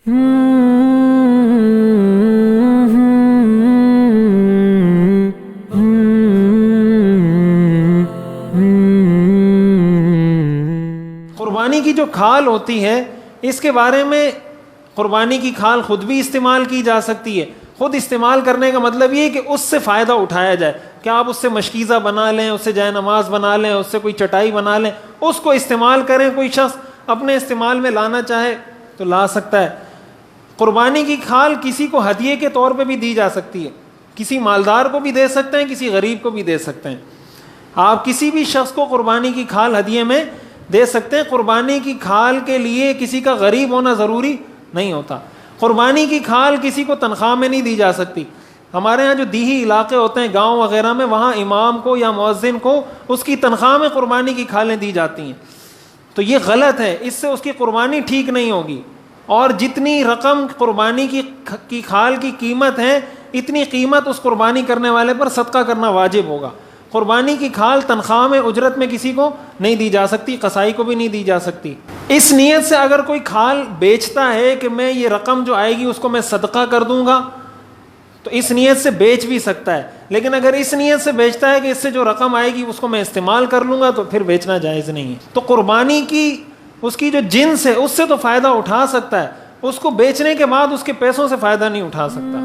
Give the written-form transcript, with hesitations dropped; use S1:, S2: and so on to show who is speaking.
S1: قربانی کی جو کھال ہوتی ہے اس کے بارے میں قربانی کی کھال خود بھی استعمال کی جا سکتی ہے. خود استعمال کرنے کا مطلب یہ ہے کہ اس سے فائدہ اٹھایا جائے. کہ آپ اس سے مشکیزہ بنا لیں, اس سے جائے نماز بنا لیں, اس سے کوئی چٹائی بنا لیں, اس کو استعمال کریں. کوئی شخص اپنے استعمال میں لانا چاہے تو لا سکتا ہے. قربانی کی کھال کسی کو ہدیے کے طور پہ بھی دی جا سکتی ہے. کسی مالدار کو بھی دے سکتے ہیں, کسی غریب کو بھی دے سکتے ہیں. آپ کسی بھی شخص کو قربانی کی کھال ہدیے میں دے سکتے ہیں. قربانی کی کھال کے لیے کسی کا غریب ہونا ضروری نہیں ہوتا. قربانی کی کھال کسی کو تنخواہ میں نہیں دی جا سکتی. ہمارے ہاں جو دیہی علاقے ہوتے ہیں, گاؤں وغیرہ میں, وہاں امام کو یا مؤذن کو اس کی تنخواہ میں قربانی کی کھالیں دی جاتی ہیں. تو یہ غلط ہے, اس سے اس کی قربانی ٹھیک نہیں ہوگی. اور جتنی رقم قربانی کی کھال کی قیمت ہے, اتنی قیمت اس قربانی کرنے والے پر صدقہ کرنا واجب ہوگا. قربانی کی کھال تنخواہ میں, اجرت میں کسی کو نہیں دی جا سکتی, قصائی کو بھی نہیں دی جا سکتی. اس نیت سے اگر کوئی کھال بیچتا ہے کہ میں یہ رقم جو آئے گی اس کو میں صدقہ کر دوں گا, تو اس نیت سے بیچ بھی سکتا ہے. لیکن اگر اس نیت سے بیچتا ہے کہ اس سے جو رقم آئے گی اس کو میں استعمال کر لوں گا, تو پھر بیچنا جائز نہیں ہے. تو قربانی کی اس کی جو جنس ہے اس سے تو فائدہ اٹھا سکتا ہے, اس کو بیچنے کے بعد اس کے پیسوں سے فائدہ نہیں اٹھا سکتا.